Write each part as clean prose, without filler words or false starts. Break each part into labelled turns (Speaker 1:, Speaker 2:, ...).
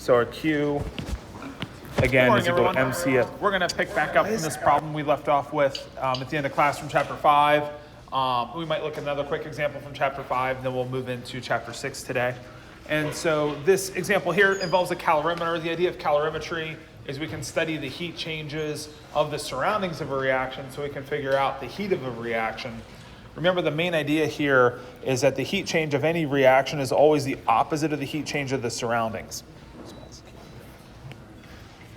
Speaker 1: So our Q, again, is equal to MCS. We're going to pick back up from this problem we left off with at the end of class from chapter 5. We might look at another quick example from chapter 5, then we'll move into chapter 6 today. And so this example here involves a calorimeter. The idea of calorimetry is we can study the heat changes of the surroundings of a reaction so we can figure out the heat of a reaction. Remember, the main idea here is that the heat change of any reaction is always the opposite of the heat change of the surroundings.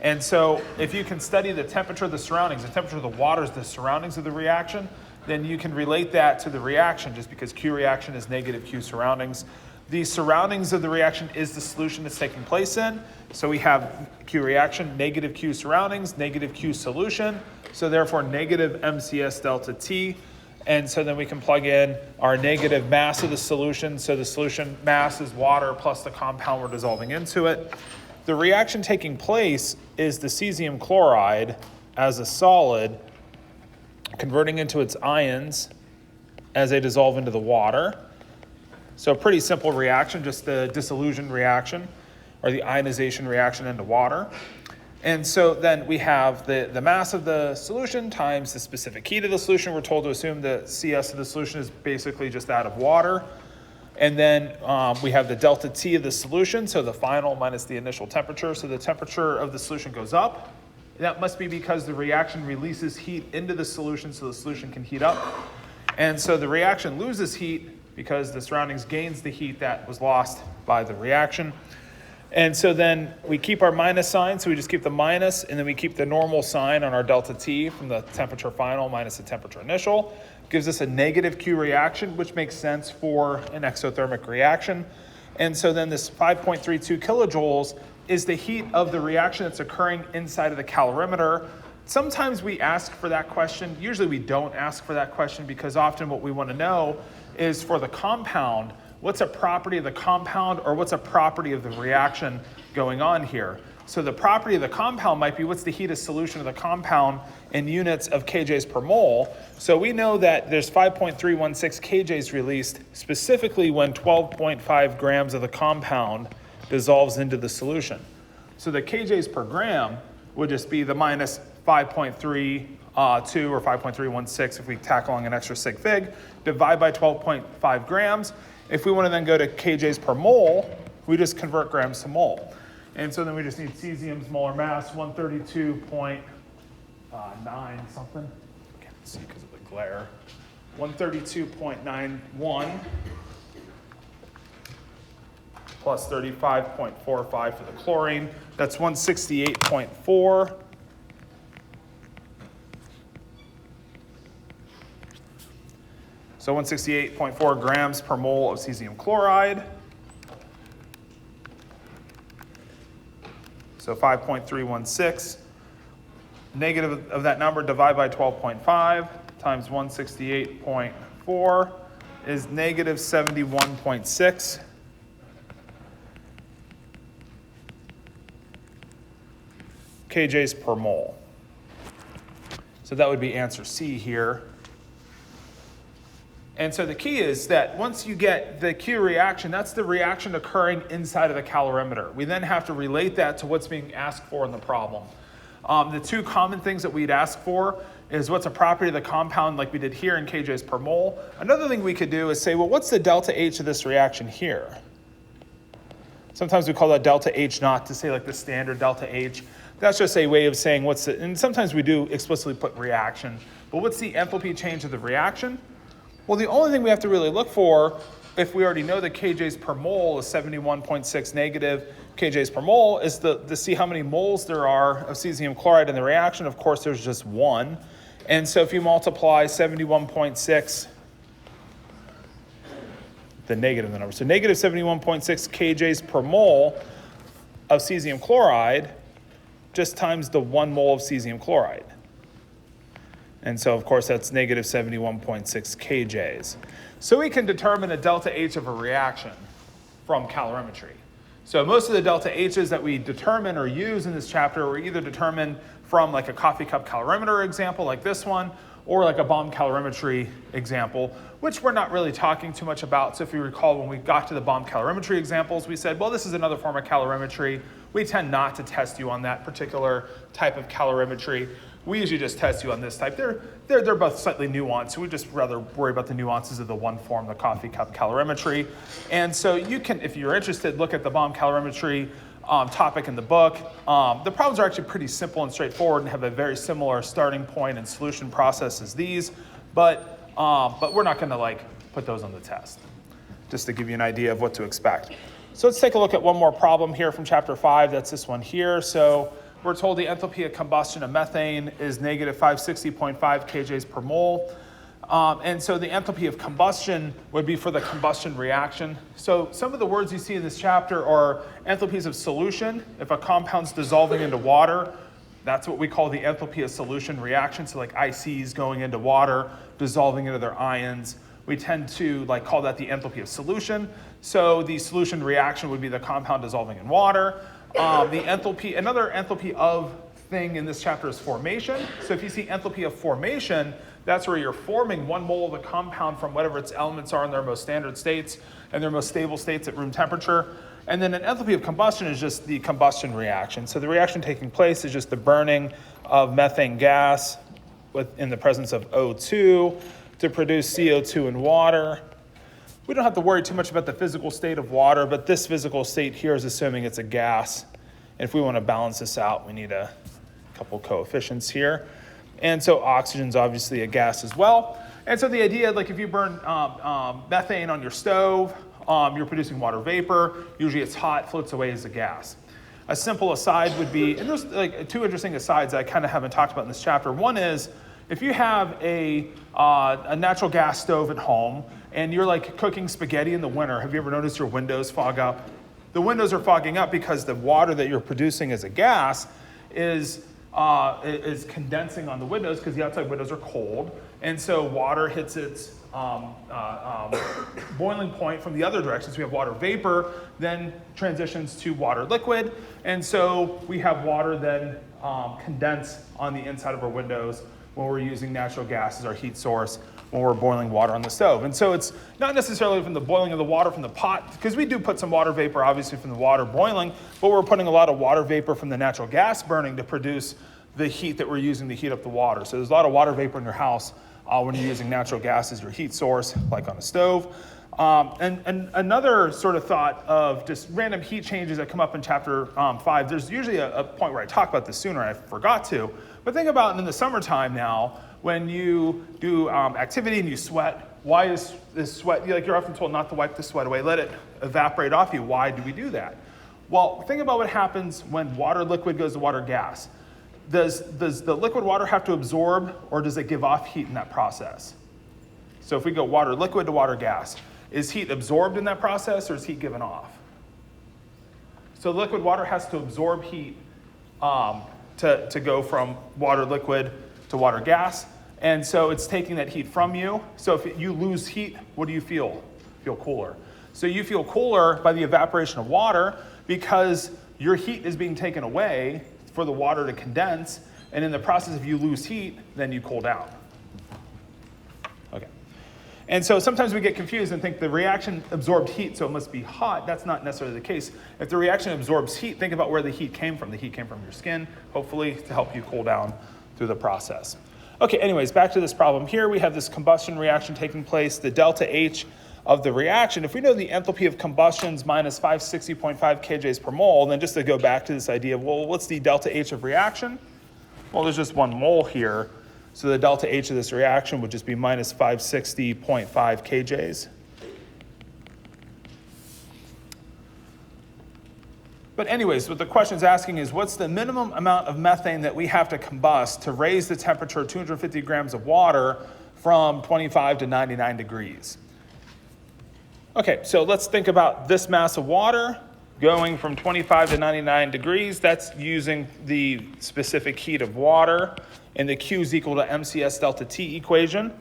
Speaker 1: And so if you can study the temperature of the surroundings, the temperature of the water is the surroundings of the reaction, then you can relate that to the reaction just because Q reaction is negative Q surroundings. The surroundings of the reaction is the solution it's taking place in. So we have Q reaction, negative Q surroundings, negative Q solution. So therefore negative MCS delta T. And so then we can plug in our negative mass of the solution. So the solution mass is water plus the compound we're dissolving into it. The reaction taking place is the cesium chloride as a solid converting into its ions as they dissolve into the water. So a pretty simple reaction, just the dissolution reaction or the ionization reaction into water. And so then we have the mass of the solution times the specific heat of the solution. We're told to assume the CS of the solution is basically just that of water. And then we have the delta T of the solution, so the final minus the initial temperature. So the temperature of the solution goes up. That must be because the reaction releases heat into the solution so the solution can heat up. And so the reaction loses heat because the surroundings gains the heat that was lost by the reaction. And so then we keep our minus sign, so we just keep the minus, and then we keep the normal sign on our delta T from the temperature final minus the temperature initial. Gives us a negative Q reaction, which makes sense for an exothermic reaction. And so then this 5.32 kilojoules is the heat of the reaction that's occurring inside of the calorimeter. Sometimes we ask for that question. Usually we don't ask for that question because often what we want to know is for the compound, what's a property of the compound or what's a property of the reaction going on here? So the property of the compound might be what's the heat of solution of the compound in units of kJs per mole. So we know that there's 5.316 kJs released specifically when 12.5 grams of the compound dissolves into the solution. So the kJs per gram would just be the minus 5.32 or 5.316 if we tack along an extra sig fig, divide by 12.5 grams. If we want to then go to kJs per mole, we just convert grams to mole. And so then we just need cesium's molar mass, 132.9 something. Can't see because of the glare. 132.91 plus 35.45 for the chlorine. That's 168.4. So 168.4 grams per mole of cesium chloride. So 5.316. Negative of that number divide by 12.5 times 168.4 is negative 71.6. kJs per mole. So that would be answer C here. And so the key is that once you get the Q reaction, that's the reaction occurring inside of the calorimeter. We then have to relate that to what's being asked for in the problem. The two common things that we'd ask for is what's a property of the compound like we did here in kJs per mole. Another thing we could do is say, well, what's the delta H of this reaction here? Sometimes we call that delta H naught to say like the standard delta H. That's just a way of saying what's the, and sometimes we do explicitly put reaction, but what's the enthalpy change of the reaction? Well, the only thing we have to really look for, if we already know that kJs per mole is 71.6 negative kJs per mole, is to see how many moles there are of cesium chloride in the reaction. Of course, there's just one. And so if you multiply 71.6, the negative number, so negative 71.6 kJs per mole of cesium chloride just times the 1 mole of cesium chloride. And so, of course, that's negative 71.6 kJs. So we can determine a delta H of a reaction from calorimetry. So most of the delta H's that we determine or use in this chapter were either determined from like a coffee cup calorimeter example like this one, or like a bomb calorimetry example, which we're not really talking too much about. So if you recall, when we got to the bomb calorimetry examples, we said, well, this is another form of calorimetry. We tend not to test you on that particular type of calorimetry. We usually just test you on this type. They're both slightly nuanced, so we just rather worry about the nuances of the one form, the coffee cup calorimetry. And so you can, if you're interested, look at the bomb calorimetry topic in the book. The problems are actually pretty simple and straightforward and have a very similar starting point and solution process as these, but we're not going to like put those on the test, just to give you an idea of what to expect. So let's take a look at one more problem here from chapter 5. That's this one here. So we're told the enthalpy of combustion of methane is negative 560.5 kJs per mole. And so the enthalpy of combustion would be for the combustion reaction. So some of the words you see in this chapter are enthalpies of solution. If a compound's dissolving into water, that's what we call the enthalpy of solution reaction. So like ICs going into water, dissolving into their ions. We tend to like call that the enthalpy of solution. So the solution reaction would be the compound dissolving in water. The enthalpy, another enthalpy of thing in this chapter is formation. So if you see enthalpy of formation, that's where you're forming 1 mole of a compound from whatever its elements are in their most standard states and their most stable states at room temperature. And then an enthalpy of combustion is just the combustion reaction. So the reaction taking place is just the burning of methane gas in the presence of O2 to produce CO2 in water. We don't have to worry too much about the physical state of water, but this physical state here is assuming it's a gas. And if we want to balance this out, we need a couple coefficients here. And so oxygen's obviously a gas as well. And so the idea, like if you burn methane on your stove, you're producing water vapor. Usually it's hot, floats away as a gas. A simple aside would be, and there's like 2 interesting asides I kind of haven't talked about in this chapter. One is, if you have a natural gas stove at home and you're like cooking spaghetti in the winter, have you ever noticed your windows fog up? The windows are fogging up because the water that you're producing as a gas is condensing on the windows because the outside windows are cold. And so water hits its boiling point from the other direction. So we have water vapor, then transitions to water liquid. And so we have water then condense on the inside of our windows when we're using natural gas as our heat source when we're boiling water on the stove. And so it's not necessarily from the boiling of the water from the pot, because we do put some water vapor obviously from the water boiling, but we're putting a lot of water vapor from the natural gas burning to produce the heat that we're using to heat up the water. So there's a lot of water vapor in your house when you're using natural gas as your heat source, like on a stove. And another sort of thought of just random heat changes that come up in chapter 5, there's usually a point where I talk about this sooner, and I forgot to, but think about in the summertime now, when you do activity and you sweat, why is this sweat, you're often told not to wipe the sweat away, let it evaporate off you. Why do we do that? Well, think about what happens when water liquid goes to water gas. Does the liquid water have to absorb, or does it give off heat in that process? So if we go water liquid to water gas, is heat absorbed in that process, or is heat given off? So liquid water has to absorb heat to go from water liquid to water gas. And so it's taking that heat from you. So if you lose heat, what do you feel? You feel cooler. So you feel cooler by the evaporation of water because your heat is being taken away for the water to condense. And in the process, if you lose heat, then you cool down. Okay. And so sometimes we get confused and think the reaction absorbed heat, so it must be hot. That's not necessarily the case. If the reaction absorbs heat, think about where the heat came from. The heat came from your skin, hopefully, to help you cool down through the process. Okay, anyways, back to this problem here. We have this combustion reaction taking place. The delta H of the reaction, if we know the enthalpy of combustion is minus 560.5 kJs per mole, then just to go back to this idea of, well, what's the delta H of reaction? Well, there's just 1 mole here. So the delta H of this reaction would just be minus 560.5 kJs. But anyways, what the question's asking is, what's the minimum amount of methane that we have to combust to raise the temperature of 250 grams of water from 25 to 99 degrees? Okay, so let's think about this mass of water going from 25 to 99 degrees. That's using the specific heat of water, and the Q is equal to MCS delta T equation.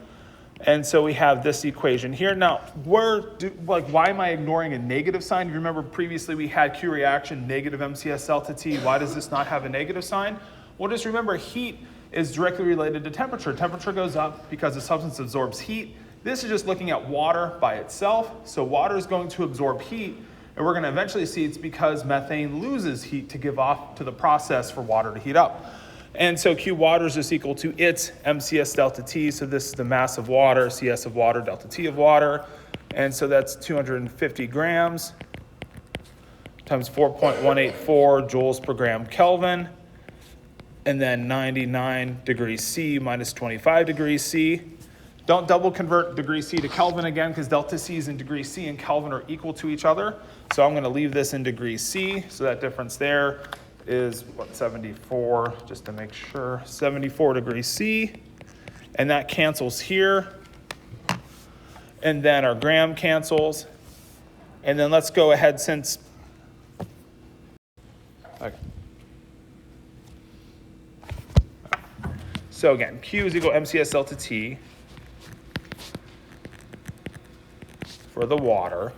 Speaker 1: And so we have this equation here. Now, why am I ignoring a negative sign? You remember previously we had Q reaction, negative MCS delta T. Why does this not have a negative sign? Well, just remember heat is directly related to temperature. Temperature goes up because the substance absorbs heat. This is just looking at water by itself. So water is going to absorb heat, and we're going to eventually see it's because methane loses heat to give off to the process for water to heat up. And so Q water is just equal to its MCS delta T. So this is the mass of water, CS of water, delta T of water. And so that's 250 grams times 4.184 joules per gram Kelvin. And then 99 degrees C minus 25 degrees C. Don't double convert degrees C to Kelvin again, because delta C's in degrees C and Kelvin are equal to each other. So I'm going to leave this in degrees C. So that difference there is, 74, just to make sure, 74 degrees C. And that cancels here. And then our gram cancels. And then let's go ahead since... Okay. So again, Q is equal to MCS delta T for the water.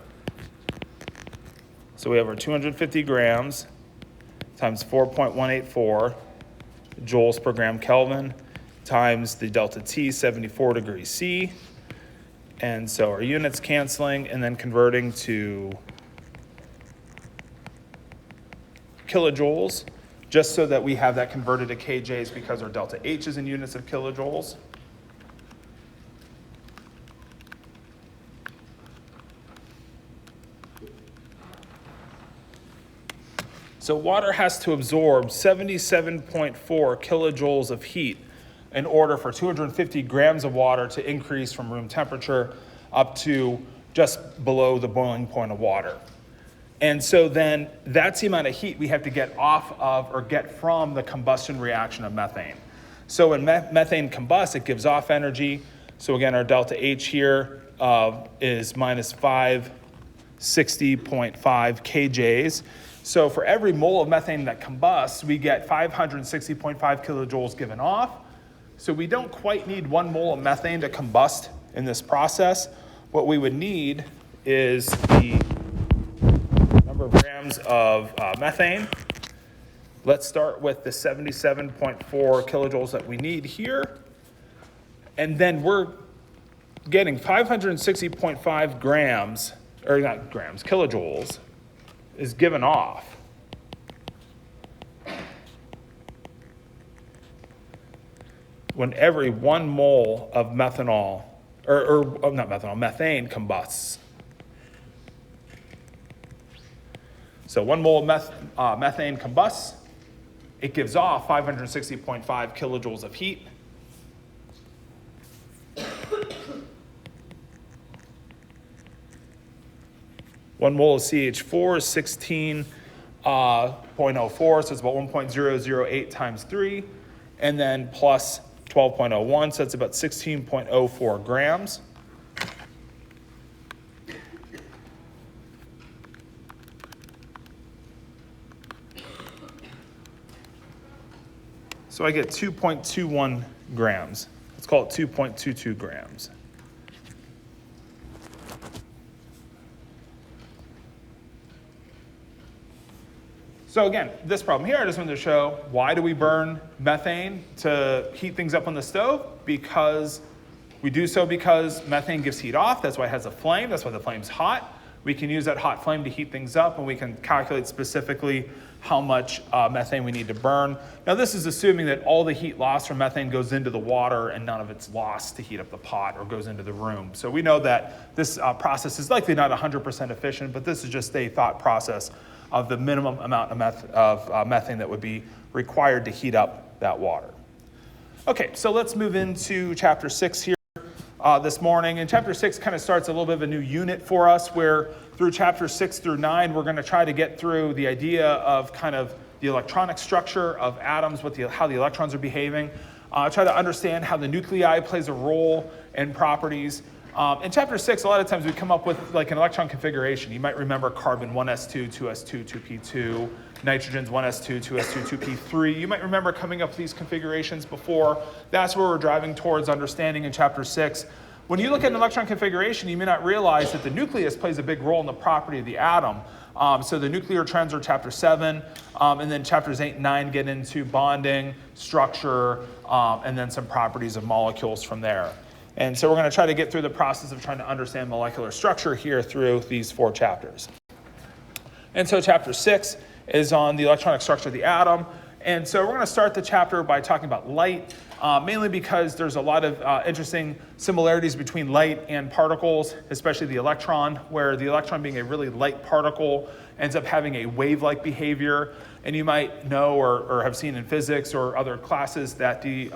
Speaker 1: So we have our 250 grams times 4.184 joules per gram Kelvin times the delta T, 74 degrees C. And so our units canceling and then converting to kilojoules, just so that we have that converted to kJs because our delta H is in units of kilojoules. So water has to absorb 77.4 kilojoules of heat in order for 250 grams of water to increase from room temperature up to just below the boiling point of water. And so then that's the amount of heat we have to get off of or get from the combustion reaction of methane. So when methane combusts, it gives off energy. So again, our delta H here is minus 560.5 kJs. So for every mole of methane that combusts, we get 560.5 kilojoules given off. So we don't quite need 1 mole of methane to combust in this process. What we would need is the number of grams of methane. Let's start with the 77.4 kilojoules that we need here. And then we're getting 560.5 grams, or not grams, kilojoules is given off. When every 1 mole of methanol, methane combusts. So 1 mole of methane combusts. It gives off 560.5 kilojoules of heat. One mole of CH4 is 16.04, so it's about 1.008 times 3, and then plus 12.01, so it's about 16.04 grams. So I get 2.21 grams. Let's call it 2.22 grams. So again, this problem here, I just wanted to show, why do we burn methane to heat things up on the stove? Because we do so because methane gives heat off. That's why it has a flame. That's why the flame's hot. We can use that hot flame to heat things up, and we can calculate specifically how much methane we need to burn. Now this is assuming that all the heat lost from methane goes into the water and none of it's lost to heat up the pot or goes into the room. So we know that this process is likely not 100% efficient, but this is just a thought process of the minimum amount of methane that would be required to heat up that water. Okay, so let's move into chapter 6 here this morning. And chapter 6 kind of starts a little bit of a new unit for us, where through chapters 6 through 9, we're going to try to get through the idea of kind of the electronic structure of atoms, how the electrons are behaving, try to understand how the nuclei plays a role in properties. In chapter 6, a lot of times we come up with like an electron configuration. You might remember carbon 1s2, 2s2, 2p2, nitrogen's 1s2, 2s2, 2p3. You might remember coming up with these configurations before. That's where we're driving towards understanding in chapter 6. When you look at an electron configuration, you may not realize that the nucleus plays a big role in the property of the atom. So the nuclear trends are chapter 7, and then chapters 8 and 9 get into bonding, structure, and then some properties of molecules from there. And so we're going to try to get through the process of trying to understand molecular structure here through these 4 chapters. And so chapter 6 is on the electronic structure of the atom. And so we're going to start the chapter by talking about light, mainly because there's a lot of interesting similarities between light and particles, especially the electron, where the electron, being a really light particle, ends up having a wave-like behavior. And you might know or have seen in physics or other classes that the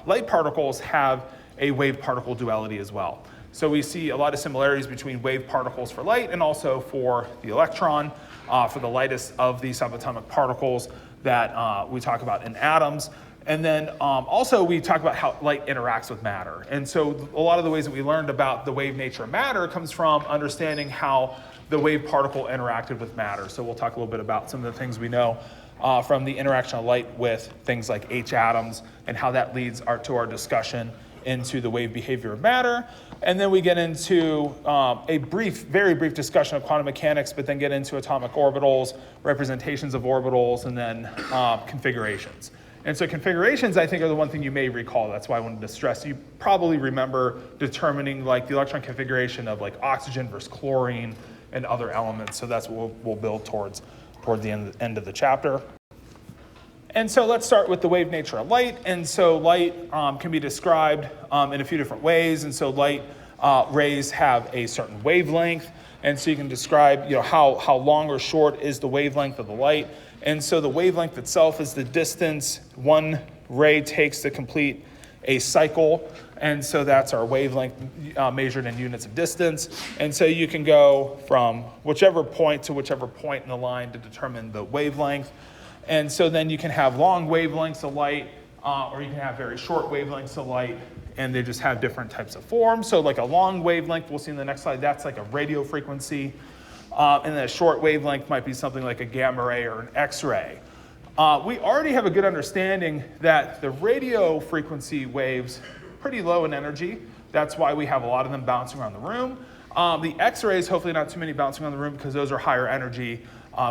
Speaker 1: light particles have a wave-particle duality as well. So we see a lot of similarities between wave particles for light and also for the electron, for the lightest of the subatomic particles that we talk about in atoms. And then also we talk about how light interacts with matter. And so a lot of the ways that we learned about the wave nature of matter comes from understanding how the wave particle interacted with matter. So we'll talk a little bit about some of the things we know from the interaction of light with things like H atoms and how that leads to our discussion into the wave behavior of matter. And then we get into a very brief discussion of quantum mechanics, but then get into atomic orbitals, representations of orbitals, and then configurations. And so configurations, I think, are the one thing you may recall. That's why I wanted to stress. You probably remember determining like the electron configuration of like oxygen versus chlorine and other elements. So that's what we'll build toward the end of the chapter. And so let's start with the wave nature of light. And so light can be described in a few different ways. And so light rays have a certain wavelength. And so you can describe how long or short is the wavelength of the light. And so the wavelength itself is the distance one ray takes to complete a cycle. And so that's our wavelength measured in units of distance. And so you can go from whichever point to whichever point in the line to determine the wavelength. And so then you can have long wavelengths of light, or you can have very short wavelengths of light, and they just have different types of forms. So like a long wavelength, we'll see in the next slide, that's like a radio frequency. And then a short wavelength might be something like a gamma ray or an X-ray. We already have a good understanding that the radio frequency waves are pretty low in energy. That's why we have a lot of them bouncing around the room. The X-rays, hopefully not too many bouncing around the room because those are higher energy.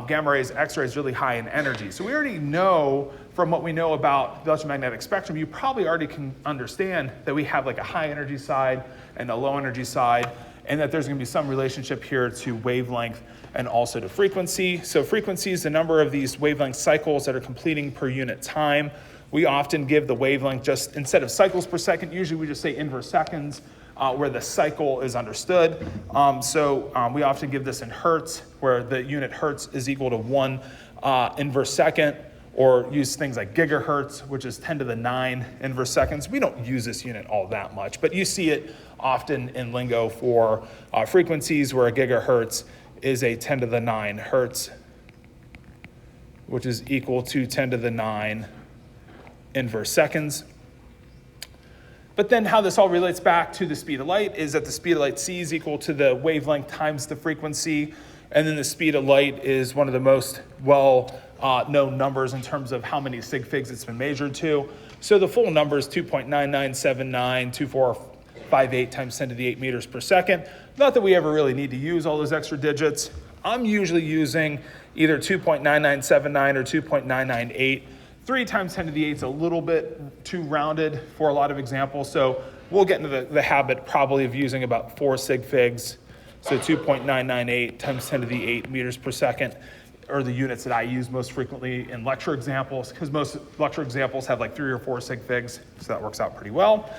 Speaker 1: Gamma rays, X-rays really high in energy. So we already know from what we know about the electromagnetic spectrum, you probably already can understand that we have like a high energy side and a low energy side, and that there's going to be some relationship here to wavelength and also to frequency. So frequency is the number of these wavelength cycles that are completing per unit time. We often give the wavelength just, instead of cycles per second, usually we just say inverse seconds, where the cycle is understood. So we often give this in hertz, where the unit hertz is equal to 1 inverse second, or use things like gigahertz, which is 10 to the 9 inverse seconds. We don't use this unit all that much, but you see it often in lingo for frequencies, where a gigahertz is a 10 to the 9 hertz, which is equal to 10 to the 9 inverse seconds. But then how this all relates back to the speed of light is that the speed of light c is equal to the wavelength times the frequency. And then the speed of light is one of the most known numbers in terms of how many sig figs it's been measured to. So the full number is 2.99792458 times 10 to the 8 meters per second. Not that we ever really need to use all those extra digits. I'm usually using either 2.9979 or 2.998. 3 times 10 to the 8 is a little bit too rounded for a lot of examples, so we'll get into the habit probably of using about 4 sig figs. So 2.998 times 10 to the 8 meters per second are the units that I use most frequently in lecture examples, because most lecture examples have like 3 or 4 sig figs, so that works out pretty well.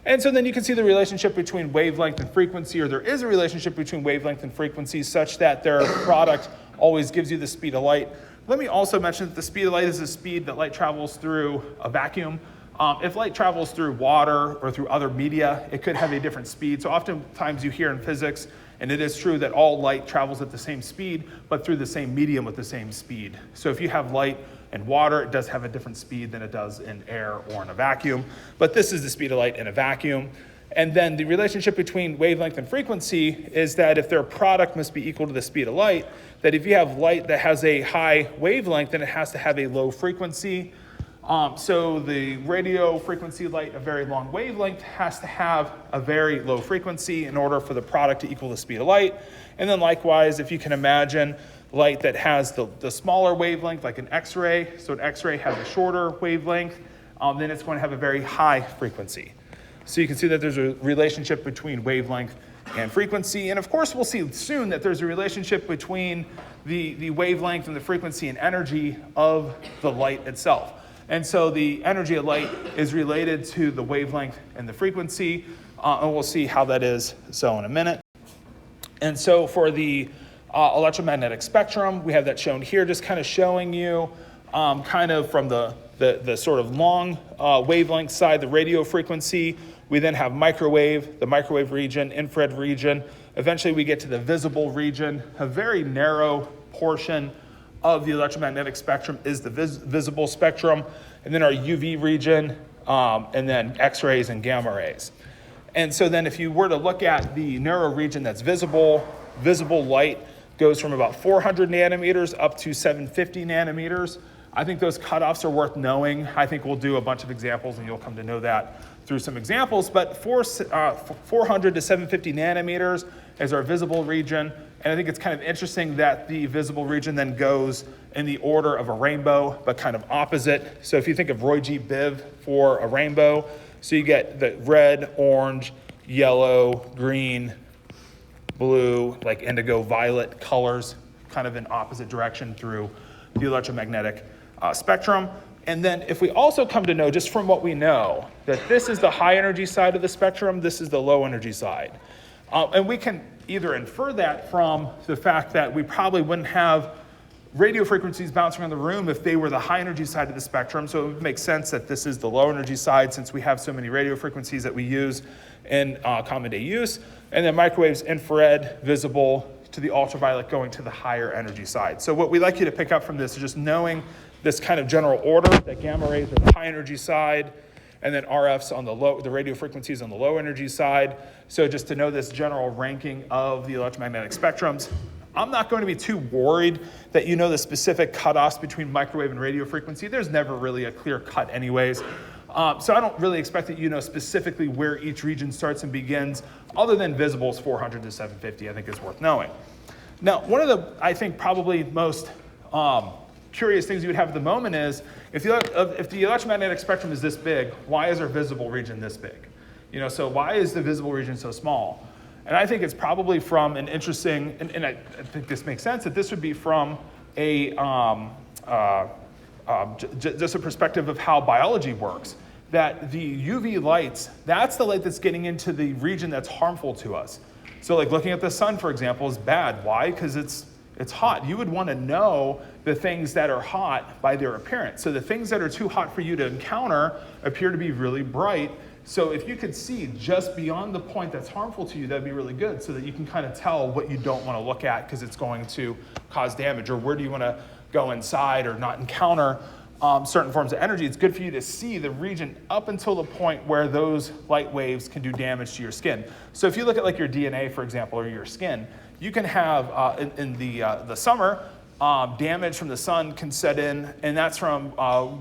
Speaker 1: And so then you can see the relationship between wavelength and frequency, or there is a relationship between wavelength and frequency such that their product always gives you the speed of light. Let me also mention that the speed of light is the speed that light travels through a vacuum. If light travels through water or through other media, it could have a different speed. So oftentimes you hear in physics, and it is true that all light travels at the same speed, but through the same medium with the same speed. So if you have light in water, it does have a different speed than it does in air or in a vacuum. But this is the speed of light in a vacuum. And then the relationship between wavelength and frequency is that if their product must be equal to the speed of light, that if you have light that has a high wavelength, then it has to have a low frequency. So the radio frequency light, a very long wavelength, has to have a very low frequency in order for the product to equal the speed of light. And then likewise, if you can imagine light that has the smaller wavelength, like an X-ray. So an X-ray has a shorter wavelength, then it's going to have a very high frequency. So you can see that there's a relationship between wavelength and frequency. And of course, we'll see soon that there's a relationship between the wavelength and the frequency and energy of the light itself. And so the energy of light is related to the wavelength and the frequency, and we'll see how that is so in a minute. And so for the electromagnetic spectrum, we have that shown here, just kind of showing you kind of from the sort of long wavelength side, the radio frequency. We then have microwave, the microwave region, infrared region. Eventually we get to the visible region. A very narrow portion of the electromagnetic spectrum is the visible spectrum, and then our UV region, and then X-rays and gamma rays. And so then if you were to look at the narrow region that's visible light goes from about 400 nanometers up to 750 nanometers. I think those cutoffs are worth knowing. I think we'll do a bunch of examples and you'll come to know that through some examples, but 400 to 750 nanometers is our visible region. And I think it's kind of interesting that the visible region then goes in the order of a rainbow, but kind of opposite. So if you think of Roy G. Biv for a rainbow, so you get the red, orange, yellow, green, blue, like indigo, violet colors, kind of in opposite direction through the electromagnetic spectrum. And then if we also come to know, just from what we know, that this is the high energy side of the spectrum, this is the low energy side. And we can either infer that from the fact that we probably wouldn't have radio frequencies bouncing around the room if they were the high energy side of the spectrum. So it would make sense that this is the low energy side since we have so many radio frequencies that we use in common day use. And then microwaves, infrared, visible, to the ultraviolet going to the higher energy side. So what we'd like you to pick up from this is just knowing this kind of general order, that gamma rays are the high energy side, and then RFs on the radio frequencies on the low energy side. So just to know this general ranking of the electromagnetic spectrums. I'm not going to be too worried that you know the specific cutoffs between microwave and radio frequency. There's never really a clear cut anyways. So I don't really expect that you know specifically where each region starts and begins, other than visible's 400 to 750, I think is worth knowing. Now, one of the, I think, probably most curious things you would have at the moment is, if the electromagnetic spectrum is this big, why is our visible region this big? You know, so why is the visible region so small? And I think it's probably from an interesting, and I think this makes sense, that this would be from a just a perspective of how biology works. That the UV lights, that's the light that's getting into the region that's harmful to us. So like looking at the sun, for example, is bad. Why? Because it's hot. You would want to know the things that are hot by their appearance. So the things that are too hot for you to encounter appear to be really bright. So if you could see just beyond the point that's harmful to you, that'd be really good, so that you can kind of tell what you don't want to look at because it's going to cause damage, or where do you want to go inside or not encounter certain forms of energy. It's good for you to see the region up until the point where those light waves can do damage to your skin. So if you look at like your DNA, for example, or your skin, you can have in the summer, damage from the sun can set in, and that's from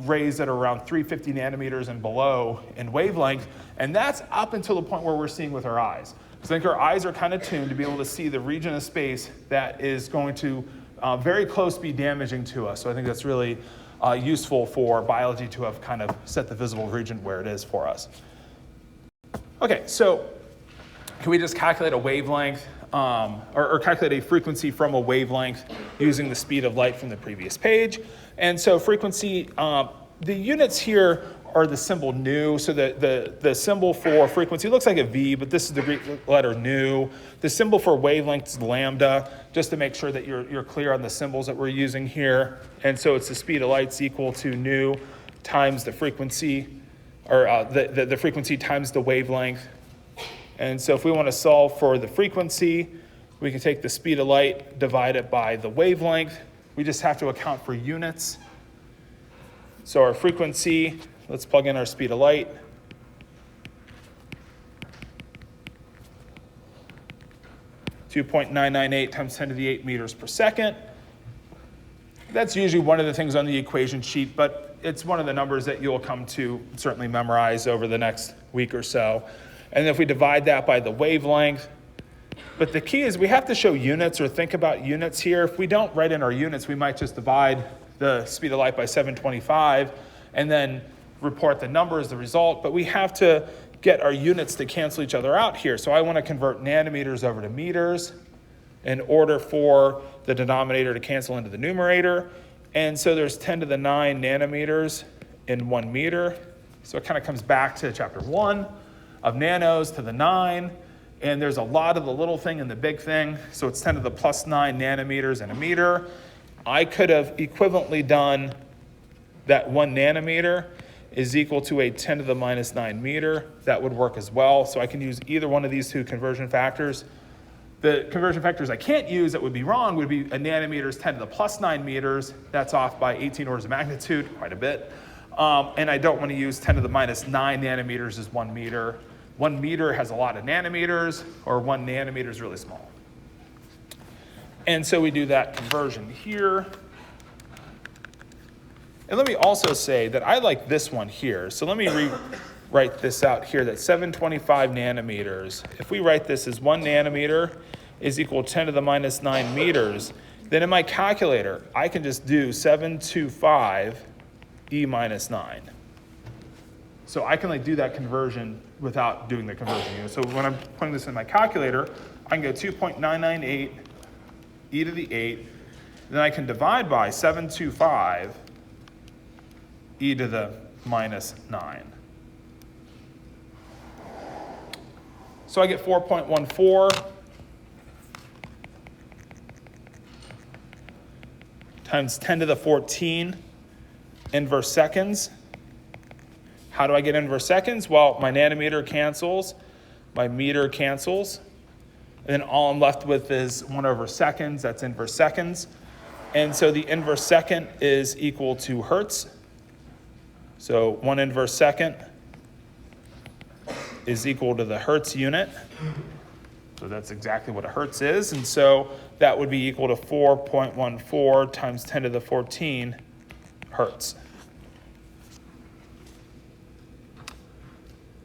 Speaker 1: rays that are around 350 nanometers and below in wavelength, and that's up until the point where we're seeing with our eyes. So I think our eyes are kind of tuned to be able to see the region of space that is going to very close be damaging to us. So I think that's really useful for biology to have kind of set the visible region where it is for us. Okay, so can we just calculate a wavelength or calculate a frequency from a wavelength using the speed of light from the previous page? And so frequency, the units here are the symbol nu. So the symbol for frequency looks like a V, but this is the Greek letter nu. The symbol for wavelength is lambda, just to make sure that you're clear on the symbols that we're using here. And so it's the speed of light's equal to nu times the frequency, or the frequency times the wavelength. And so if we want to solve for the frequency, we can take the speed of light, divide it by the wavelength. We just have to account for units. So our frequency, let's plug in our speed of light. .998 times 10 to the 8 meters per second. That's usually one of the things on the equation sheet, but it's one of the numbers that you'll come to certainly memorize over the next week or so. And if we divide that by the wavelength, But the key is we have to show units or think about units here. If we don't write in our units, we might just divide the speed of light by 725 and then report the number as the result. But we have to get our units to cancel each other out here. So I want to convert nanometers over to meters in order for the denominator to cancel into the numerator. And so there's 10 to the 9 nanometers in 1 meter. So it kind of comes back to chapter 1 of nanos to the 9. And there's a lot of the little thing and the big thing. So it's 10 to the plus 9 nanometers in a meter. I could have equivalently done that 1 nanometer is equal to a 10 to the minus 9 meter. That would work as well. So I can use either one of these two conversion factors. The conversion factors I can't use that would be wrong would be a nanometer is 10 to the plus 9 meters. That's off by 18 orders of magnitude, quite a bit. And I don't want to use 10 to the minus 9 nanometers as 1 meter. 1 meter has a lot of nanometers, or 1 nanometer is really small. And so we do that conversion here. And let me also say that I like this one here. So let me rewrite this out here, that 725 nanometers. If we write this as 1 nanometer is equal to 10 to the minus 9 meters, then in my calculator, I can just do 725 e minus 9. So I can do that conversion without doing the conversion. So when I'm putting this in my calculator, I can go 2.998 e to the 8. Then I can divide by 725 e to the minus 9. So I get 4.14 times 10 to the 14 inverse seconds. How do I get inverse seconds? Well, my nanometer cancels, my meter cancels, and then all I'm left with is 1 over seconds. That's inverse seconds. And so the inverse second is equal to hertz. So 1 inverse second is equal to the hertz unit. So that's exactly what a hertz is. And so that would be equal to 4.14 times 10 to the 14 hertz.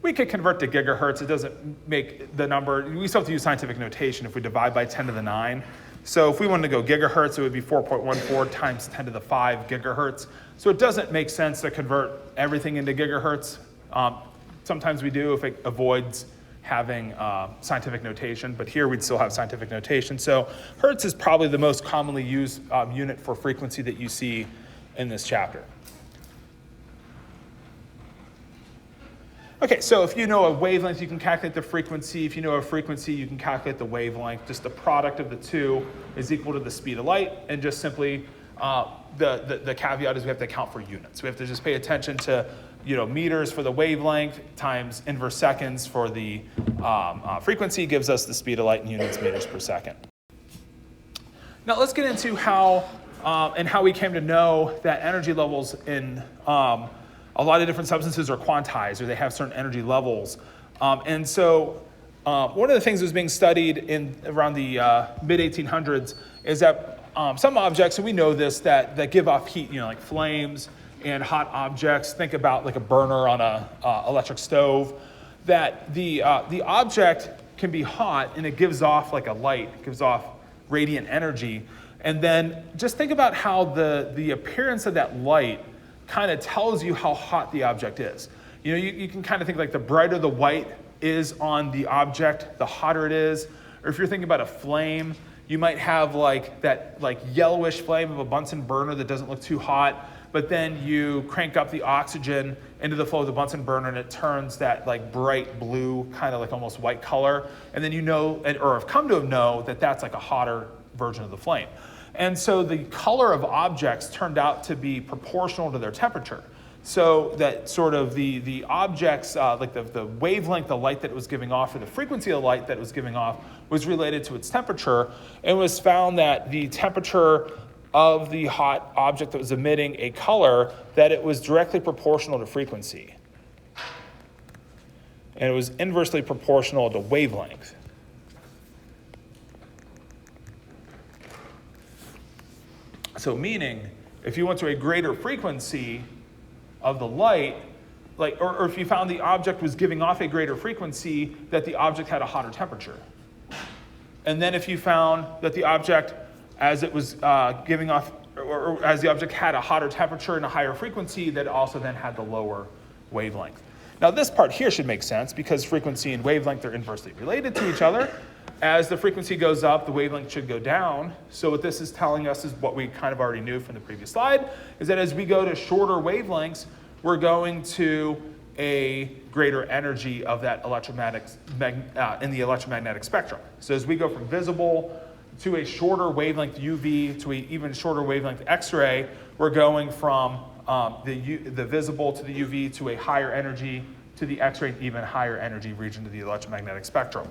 Speaker 1: We could convert to gigahertz. It doesn't make the number. We still have to use scientific notation if we divide by 10 to the 9. So if we wanted to go gigahertz, it would be 4.14 times 10 to the 5 gigahertz. So it doesn't make sense to convert everything into gigahertz. Sometimes we do if it avoids having scientific notation, but here we'd still have scientific notation. So hertz is probably the most commonly used unit for frequency that you see in this chapter. Okay, so if you know a wavelength, you can calculate the frequency. If you know a frequency, you can calculate the wavelength. Just the product of the two is equal to the speed of light, and just simply the caveat is we have to account for units. We have to just pay attention to meters for the wavelength times inverse seconds for the frequency gives us the speed of light in units meters per second. Now let's get into how we came to know that energy levels in a lot of different substances are quantized, or they have certain energy levels. And so one of the things that was being studied around the mid-1800s is that some objects, and we know this, that give off heat, like flames and hot objects. Think about like a burner on a electric stove. That the object can be hot and it gives off like a light, it gives off radiant energy. And then just think about how the appearance of that light kind of tells you how hot the object is. You can kind of think like the brighter the white is on the object, the hotter it is. Or if you're thinking about a flame, you might have like that yellowish flame of a Bunsen burner that doesn't look too hot, but then you crank up the oxygen into the flow of the Bunsen burner and it turns that like bright blue, kind of like almost white color. And then or have come to know that that's like a hotter version of the flame. And so the color of objects turned out to be proportional to their temperature. So that sort of the objects, like the wavelength of light that it was giving off, or the frequency of light that it was giving off, was related to its temperature. And it was found that the temperature of the hot object that was emitting a color, that it was directly proportional to frequency. And it was inversely proportional to wavelength. So meaning, if you went to a greater frequency of the light, or if you found the object was giving off a greater frequency, that the object had a hotter temperature. And then if you found that the object, as it was giving off, or as the object had a hotter temperature and a higher frequency, that also then had the lower wavelength. Now this part here should make sense because frequency and wavelength are inversely related to each other. As the frequency goes up, the wavelength should go down. So what this is telling us is what we kind of already knew from the previous slide, is that as we go to shorter wavelengths, we're going to a greater energy of that in the electromagnetic spectrum. So as we go from visible to a shorter wavelength UV to an even shorter wavelength X-ray, we're going from the visible to the UV to a higher energy to the X-ray, even higher energy region of the electromagnetic spectrum.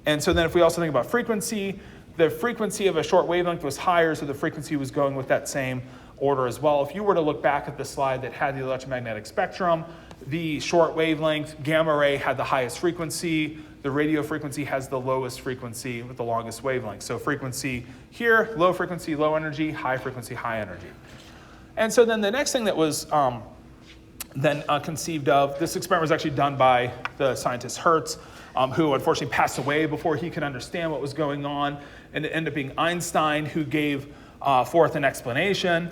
Speaker 1: And so then if we also think about frequency, the frequency of a short wavelength was higher, so the frequency was going with that same order as well. If you were to look back at the slide that had the electromagnetic spectrum, the short wavelength gamma ray had the highest frequency, the radio frequency has the lowest frequency with the longest wavelength. So frequency here, low frequency, low energy, high frequency, high energy. And so then the next thing that was conceived of, this experiment was actually done by the scientist Hertz, who unfortunately passed away before he could understand what was going on. And it ended up being Einstein who gave forth an explanation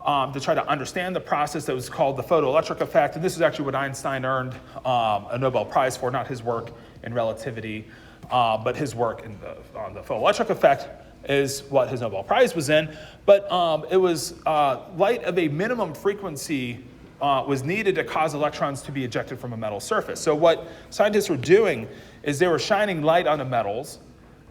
Speaker 1: to try to understand the process that was called the photoelectric effect. And this is actually what Einstein earned a Nobel Prize for, not his work in relativity, but his work on the photoelectric effect is what his Nobel Prize was in. But it was light of a minimum frequency was needed to cause electrons to be ejected from a metal surface. So what scientists were doing is they were shining light on the metals,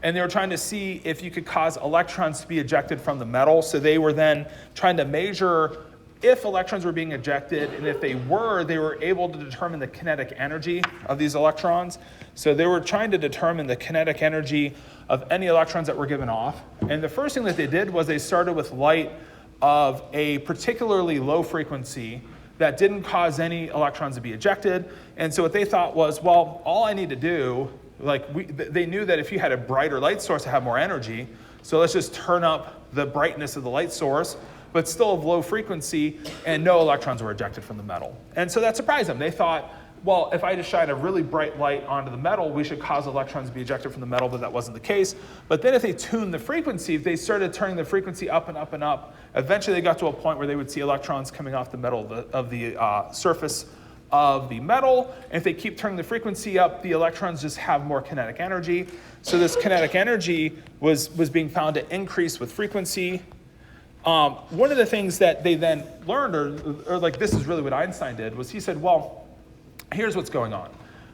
Speaker 1: and they were trying to see if you could cause electrons to be ejected from the metal. So they were then trying to measure if electrons were being ejected, and if they were able to determine the kinetic energy of these electrons. So they were trying to determine the kinetic energy of any electrons that were given off. And the first thing that they did was they started with light of a particularly low frequency that didn't cause any electrons to be ejected. And so what they thought was, well, all I need to do, they knew that if you had a brighter light source, it had more energy. So let's just turn up the brightness of the light source, but still of low frequency, and no electrons were ejected from the metal. And so that surprised them. They thought, well, if I just shine a really bright light onto the metal, we should cause electrons to be ejected from the metal, but that wasn't the case. But then if they tuned the frequency, if they started turning the frequency up and up and up, eventually they got to a point where they would see electrons coming off the metal of the surface of the metal. And if they keep turning the frequency up, the electrons just have more kinetic energy. So this kinetic energy was being found to increase with frequency. One of the things that they then learned, or like this is really what Einstein did, was he said, well, here's what's going on.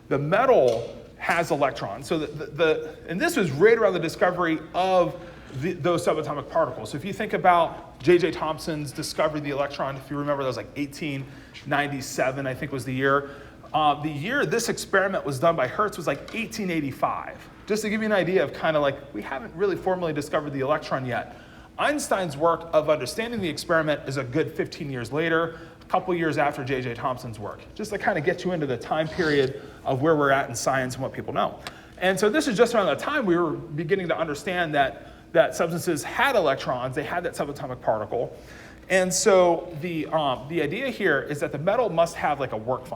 Speaker 1: The metal has electrons. So and this was right around the discovery of those subatomic particles. So if you think about J.J. Thomson's discovery of the electron, if you remember, that was like 1897, I think was the year. The year this experiment was done by Hertz was like 1885. Just to give you an idea of kind of like, we haven't really formally discovered the electron yet. Einstein's work of understanding the experiment is a good 15 years later, a couple years after J.J. Thomson's work, just to kind of get you into the time period of where we're at in science and what people know. And so this is just around the time we were beginning to understand that substances had electrons, they had that subatomic particle. And so the idea here is that the metal must have like a work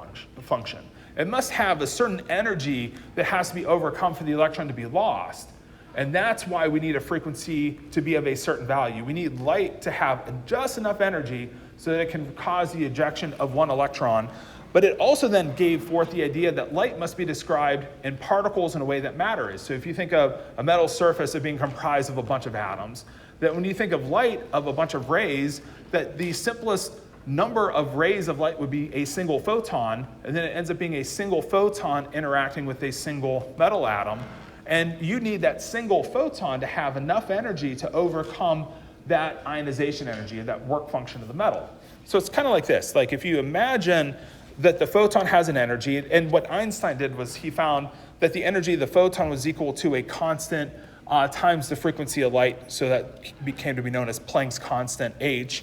Speaker 1: function. It must have a certain energy that has to be overcome for the electron to be lost. And that's why we need a frequency to be of a certain value. We need light to have just enough energy so that it can cause the ejection of one electron. But it also then gave forth the idea that light must be described in particles in a way that matter is. So if you think of a metal surface as being comprised of a bunch of atoms, that when you think of light of a bunch of rays, that the simplest number of rays of light would be a single photon, and then it ends up being a single photon interacting with a single metal atom. And you need that single photon to have enough energy to overcome that ionization energy, that work function of the metal. So it's kind of like this. Like if you imagine that the photon has an energy, and what Einstein did was he found that the energy of the photon was equal to a constant times the frequency of light, so that came to be known as Planck's constant, h.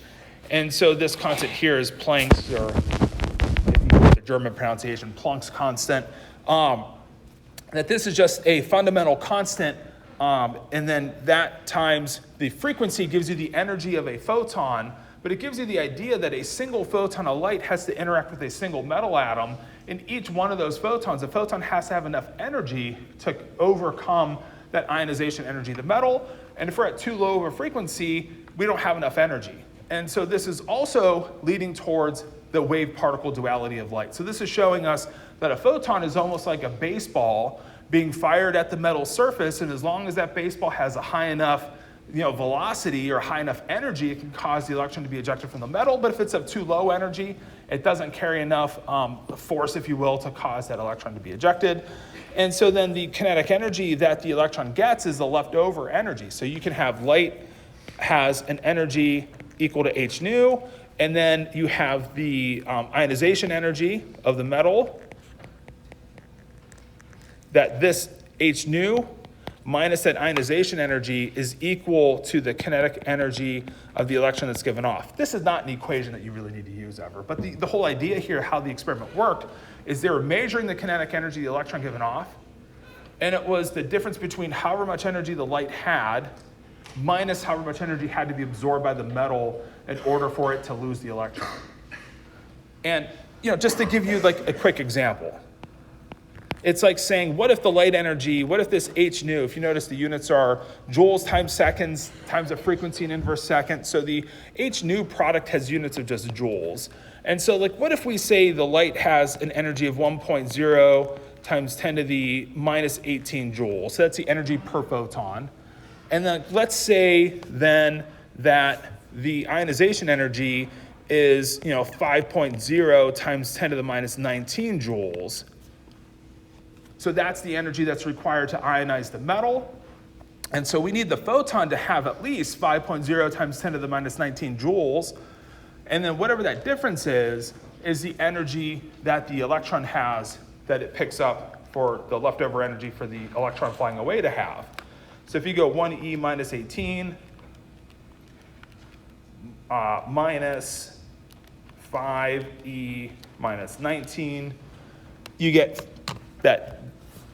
Speaker 1: And so this constant here is Planck's, or if you go with the German pronunciation, Planck's constant. That this is just a fundamental constant, and then that times the frequency gives you the energy of a photon, but it gives you the idea that a single photon of light has to interact with a single metal atom. In each one of those photons, the photon has to have enough energy to overcome that ionization energy of the metal. And if we're at too low of a frequency, we don't have enough energy. And so this is also leading towards the wave-particle duality of light. So this is showing us that a photon is almost like a baseball being fired at the metal surface, and as long as that baseball has a high enough velocity or high enough energy, it can cause the electron to be ejected from the metal. But if it's of too low energy, it doesn't carry enough force, if you will, to cause that electron to be ejected. And so then the kinetic energy that the electron gets is the leftover energy. So you can have light has an energy equal to h nu, and then you have the ionization energy of the metal, that this h nu minus that ionization energy is equal to the kinetic energy of the electron that's given off. This is not an equation that you really need to use ever, but the whole idea here, how the experiment worked, is they were measuring the kinetic energy of the electron given off, and it was the difference between however much energy the light had minus however much energy had to be absorbed by the metal in order for it to lose the electron. And just to give you like a quick example, it's like saying, what if the light energy, what if this h nu, if you notice the units are joules times seconds times the frequency in inverse second, so the h nu product has units of just joules. And so like, what if we say the light has an energy of 1.0 times 10 to the minus 18 joules, so that's the energy per photon. And then let's say then that the ionization energy is 5.0 times 10 to the minus 19 joules. So that's the energy that's required to ionize the metal. And so we need the photon to have at least 5.0 times 10 to the minus 19 joules. And then whatever that difference is the energy that the electron has that it picks up for the leftover energy for the electron flying away to have. So if you go 1e minus 18 minus 5e minus 19, you get that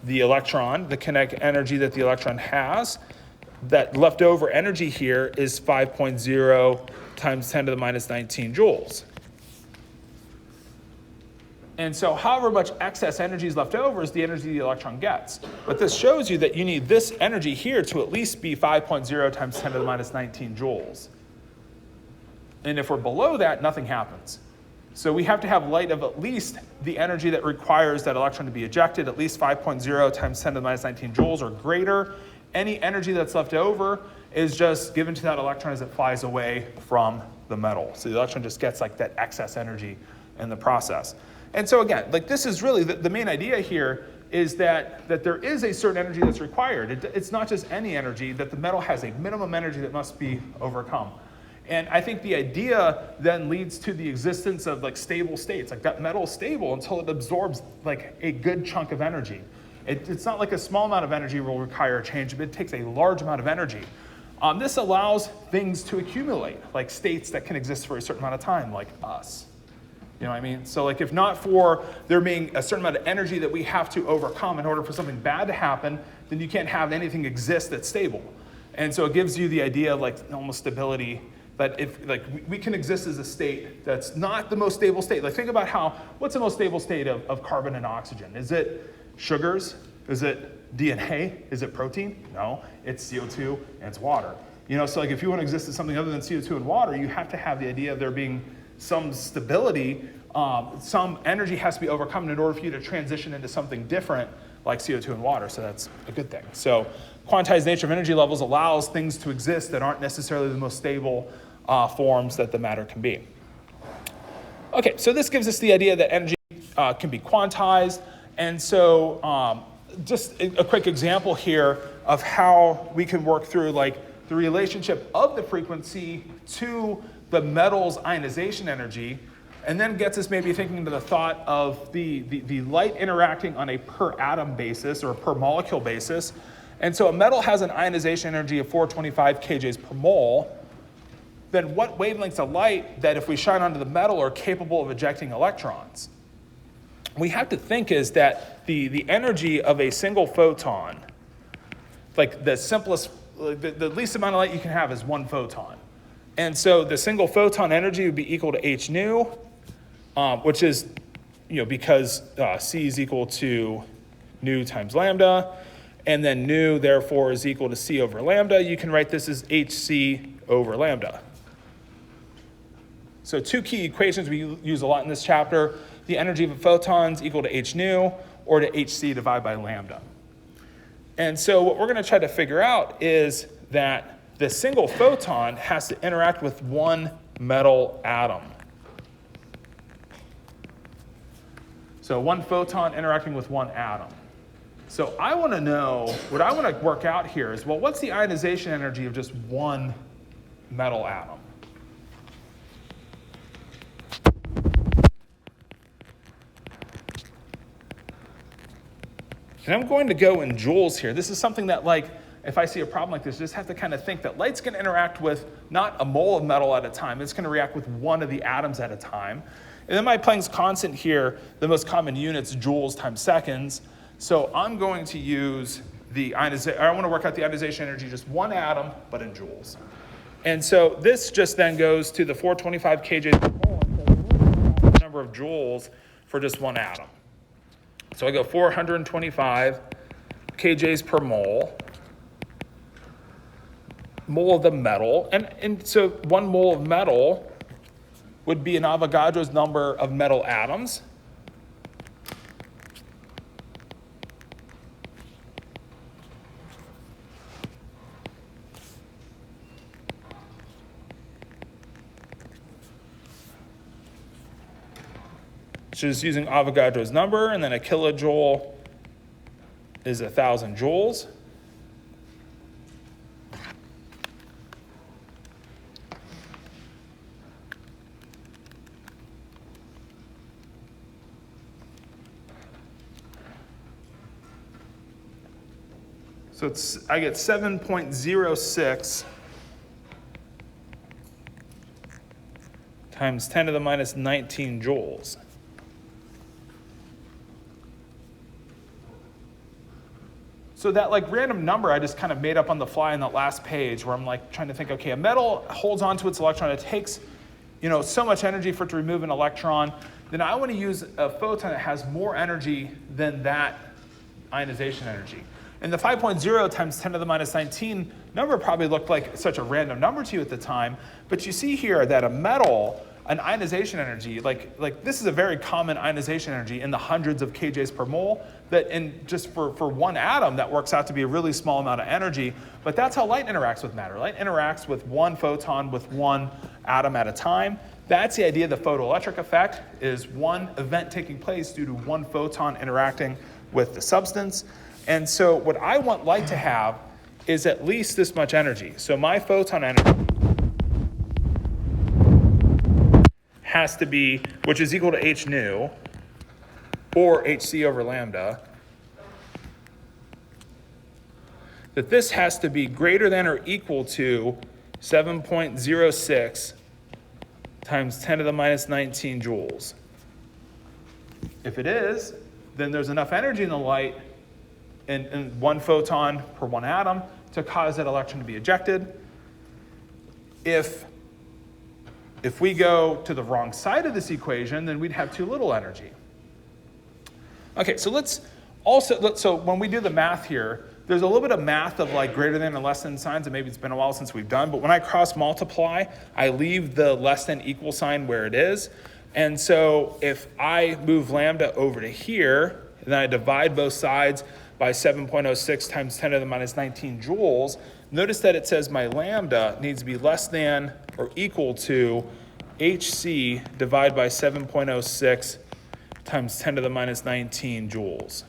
Speaker 1: the electron, the kinetic energy that the electron has, that leftover energy here is 5.0 times 10 to the minus 19 joules. And so however much excess energy is left over is the energy the electron gets. But this shows you that you need this energy here to at least be 5.0 times 10 to the minus 19 joules. And if we're below that, nothing happens. So we have to have light of at least the energy that requires that electron to be ejected, at least 5.0 times 10 to the minus 19 joules or greater. Any energy that's left over is just given to that electron as it flies away from the metal. So the electron just gets like that excess energy in the process. And so again, like this is really the main idea here is that there is a certain energy that's required. It's not just any energy, that the metal has a minimum energy that must be overcome. And I think the idea then leads to the existence of like stable states. Like that metal is stable until it absorbs like a good chunk of energy. It's not like a small amount of energy will require a change, but it takes a large amount of energy. This allows things to accumulate, like states that can exist for a certain amount of time, like us. You know what I mean? So like if not for there being a certain amount of energy that we have to overcome in order for something bad to happen, then you can't have anything exist that's stable. And so it gives you the idea of like almost stability, that if like we can exist as a state that's not the most stable state. Like think about what's the most stable state of carbon and oxygen? Is it sugars? Is it DNA? Is it protein? No, it's CO2 and it's water. So like if you want to exist as something other than CO2 and water, you have to have the idea of there being some stability, some energy has to be overcome in order for you to transition into something different like CO2 and water, so that's a good thing. So quantized nature of energy levels allows things to exist that aren't necessarily the most stable forms that the matter can be. Okay, so this gives us the idea that energy can be quantized, and so just a quick example here of how we can work through like the relationship of the frequency to the metal's ionization energy, and then gets us maybe thinking to the thought of the light interacting on a per atom basis or a per molecule basis. And so a metal has an ionization energy of 425 kJs per mole. Then what wavelengths of light that if we shine onto the metal are capable of ejecting electrons? We have to think is that the energy of a single photon, like the simplest, the least amount of light you can have is one photon. And so the single photon energy would be equal to h nu, which is, because C is equal to nu times lambda. and then nu, therefore, is equal to c over lambda. You can write this as hc over lambda. So two key equations we use a lot in this chapter: the energy of a photon is equal to h nu, or to hc divided by lambda. And so what we're going to try to figure out is that the single photon has to interact with one metal atom. So one photon interacting with one atom. So I want to know, what I want to work out here is, well, what's the ionization energy of just one metal atom? And I'm going to go in joules here. This is something that, like, if I see a problem like this, you just have to kind of think that light's going to interact with not a mole of metal at a time. It's going to react with one of the atoms at a time. And then my Planck's constant here, the most common unit's joules times seconds. So I'm going to use the ionization. I want to work out the ionization energy, just one atom, but in joules. And so this just then goes to the 425 kJ per mole, and the number of joules for just one atom. So I go 425 kJs per mole of the metal. And so 1 mole of metal would be an Avogadro's number of metal atoms. Just using Avogadro's number, and then a kilojoule is 1,000 joules. So I get 7.06 times 10 to the minus 19 joules. So that like random number I just kind of made up on the fly on that last page, where I'm like trying to think, okay, a metal holds onto its electron. It takes, so much energy for it to remove an electron. Then I want to use a photon that has more energy than that ionization energy. And the 5.0 times 10 to the minus 19 number probably looked like such a random number to you at the time. But you see here that a metal, an ionization energy, like this is a very common ionization energy in the hundreds of kJs per mole, that just for one atom, that works out to be a really small amount of energy. But that's how light interacts with matter. Light interacts with one photon with one atom at a time. That's the idea of the photoelectric effect, is one event taking place due to one photon interacting with the substance. And so what I want light to have is at least this much energy. So my photon energy has to be, which is equal to h nu, or hc over lambda, that this has to be greater than or equal to 7.06 times 10 to the minus 19 joules. If it is, then there's enough energy in the light in one photon per one atom to cause that electron to be ejected. If we go to the wrong side of this equation, then we'd have too little energy. Okay, so so when we do the math here, there's a little bit of math of like greater than and less than signs, and maybe it's been a while since we've done, but when I cross multiply, I leave the less than equal sign where it is. And so if I move lambda over to here, and then I divide both sides by 7.06 times 10 to the minus 19 joules, notice that it says my lambda needs to be less than or equal to hc divided by 7.06 times 10 to the minus 19 joules.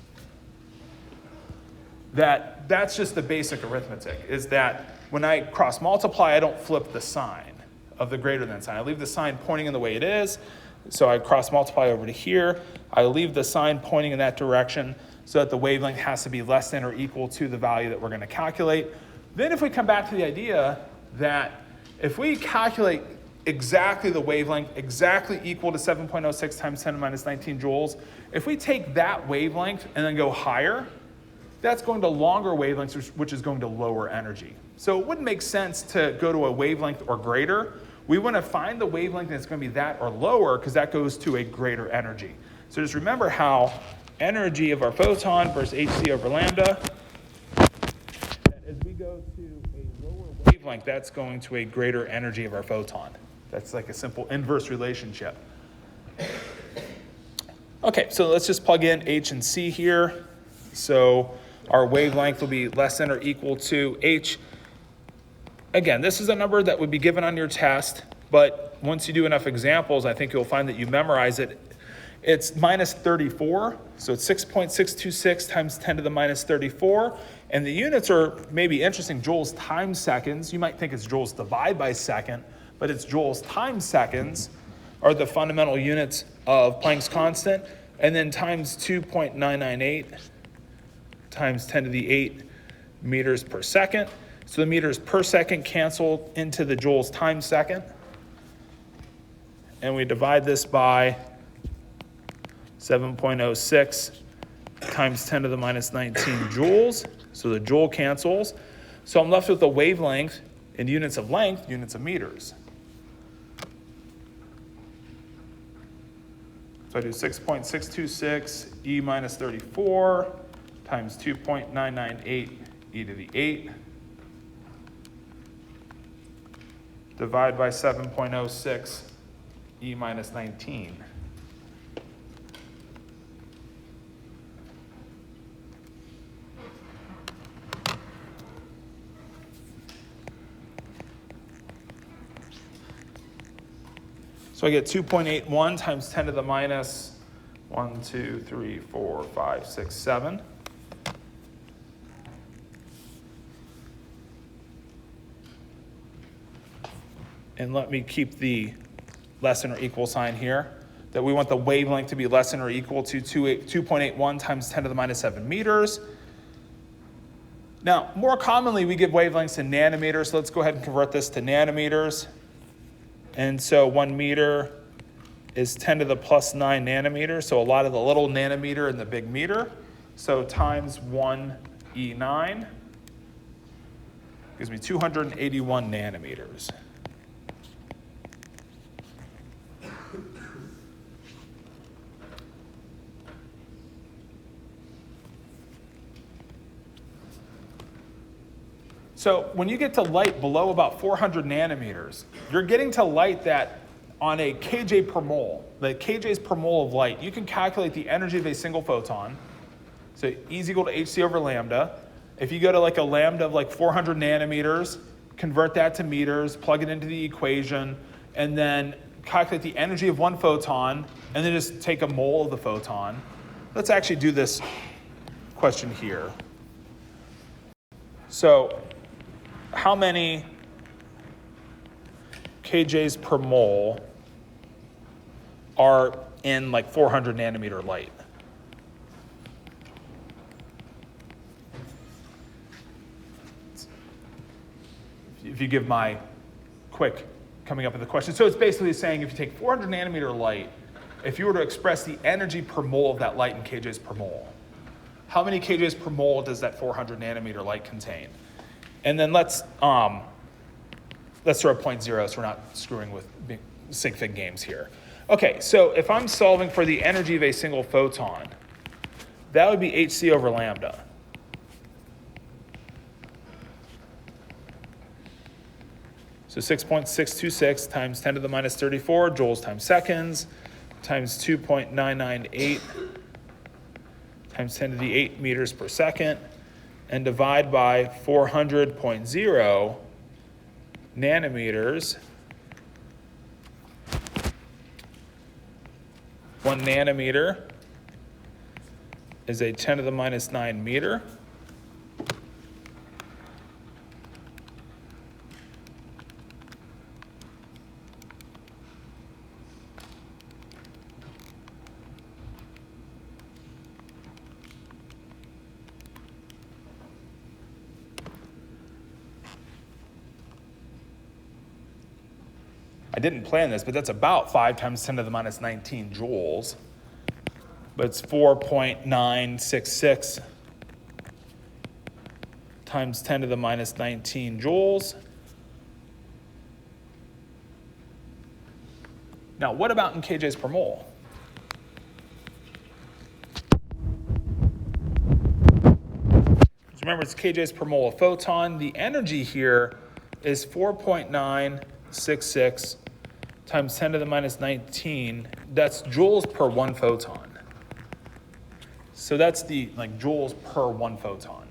Speaker 1: That's just the basic arithmetic, is that when I cross multiply, I don't flip the sign of the greater than sign. I leave the sign pointing in the way it is. So I cross multiply over to here. I leave the sign pointing in that direction so that the wavelength has to be less than or equal to the value that we're going to calculate. Then if we come back to the idea that if we calculate exactly the wavelength, exactly equal to 7.06 times 10 to the minus 19 joules, if we take that wavelength and then go higher, that's going to longer wavelengths, which is going to lower energy. So it wouldn't make sense to go to a wavelength or greater. We want to find the wavelength that's going to be that or lower, because that goes to a greater energy. So just remember how energy of our photon versus hc over lambda wavelength, that's going to a greater energy of our photon. That's like a simple inverse relationship. Okay, so let's just plug in H and C here. So our wavelength will be less than or equal to H. Again, this is a number that would be given on your test, but once you do enough examples, I think you'll find that you memorize it. It's minus 34, so it's 6.626 times 10 to the minus 34. And the units are maybe interesting, joules times seconds. You might think it's joules divided by second, but it's joules times seconds are the fundamental units of Planck's constant. And then times 2.998 times 10 to the 8 meters per second. So the meters per second cancel into the joules times second. And we divide this by 7.06 times 10 to the minus 19 joules. So the joule cancels. So I'm left with the wavelength in units of length, units of meters. So I do 6.626 e minus 34 times 2.998 e to the 8. Divide by 7.06 e minus 19. So I get 2.81 times 10 to the minus 1, 2, 3, 4, 5, 6, 7. And let me keep the less than or equal sign here, that we want the wavelength to be less than or equal to 2.81 times 10 to the minus 7 meters. Now, more commonly, we give wavelengths in nanometers, so let's go ahead and convert this to nanometers. And so 1 meter is 10 to the plus 9 nanometers, so a lot of the little nanometer and the big meter. So times 1 E9 gives me 281 nanometers. So when you get to light below about 400 nanometers, you're getting to light that on a kJ per mole. The kJs per mole of light, you can calculate the energy of a single photon. So E is equal to hc over lambda. If you go to like a lambda of like 400 nanometers, convert that to meters, plug it into the equation, and then calculate the energy of one photon, and then just take a mole of the photon. Let's actually do this question here. So how many kJs per mole are in like 400 nanometer light? If you give my quick coming up with the question. So it's basically saying if you take 400 nanometer light, if you were to express the energy per mole of that light in kJs per mole, how many kJs per mole does that 400 nanometer light contain? And then let's throw a 0.0 so we're not screwing with big sig fig games here. Okay, so if I'm solving for the energy of a single photon, that would be hc over lambda. So 6.626 times 10 to the minus 34 joules times seconds times 2.998 times 10 to the 8 meters per second, and divide by 400.0 nanometers. 1 nanometer is a 10 to the minus 9 meter. I didn't plan this, but that's about 5 times 10 to the minus 19 joules. But it's 4.966 times 10 to the minus 19 joules. Now, what about in kJs per mole? Remember, it's kJs per mole of photon. The energy here is 4.966 times 10 to the minus 19. That's joules per 1 photon. So that's the joules per 1 photon.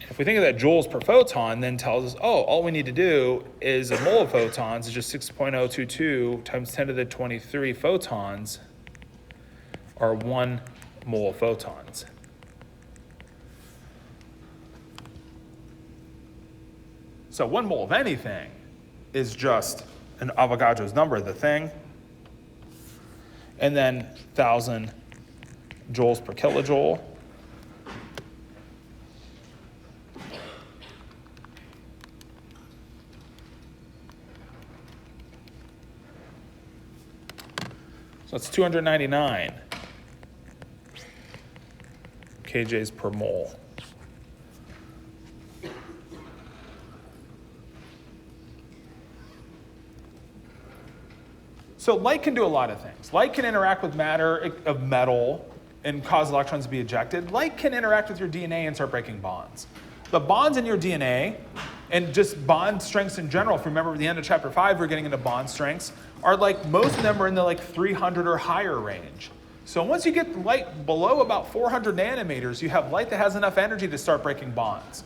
Speaker 1: If we think of that joules per photon, then tells us, oh, all we need to do is a mole of photons is just 6.022 times 10 to the 23 photons, or 1 mole of photons. So 1 mole of anything is just an Avogadro's number, the thing, and then 1,000 joules per kilojoule. So it's 299 kJs per mole. So light can do a lot of things. Light can interact with matter of metal and cause electrons to be ejected. Light can interact with your DNA and start breaking bonds. The bonds in your DNA, and just bond strengths in general, if you remember at the end of chapter 5, we're getting into bond strengths, are most of them are in the 300 or higher range. So once you get light below about 400 nanometers, you have light that has enough energy to start breaking bonds.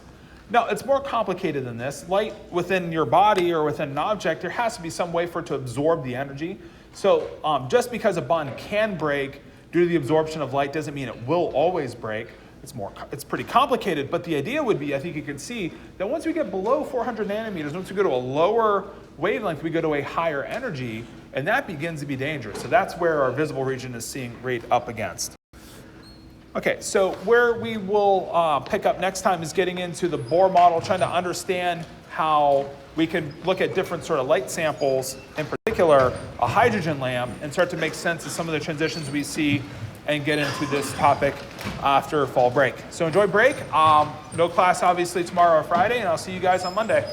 Speaker 1: Now, it's more complicated than this. Light within your body or within an object, there has to be some way for it to absorb the energy. So just because a bond can break due to the absorption of light doesn't mean it will always break. It's pretty complicated, but the idea would be, I think you can see, that once we get below 400 nanometers, once we go to a lower wavelength, we go to a higher energy, and that begins to be dangerous. So that's where our visible region is seeing right up against. Okay, so where we will pick up next time is getting into the Bohr model, trying to understand how we can look at different sort of light samples, in particular a hydrogen lamp, and start to make sense of some of the transitions we see and get into this topic after fall break. So enjoy break. No class obviously tomorrow or Friday, and I'll see you guys on Monday.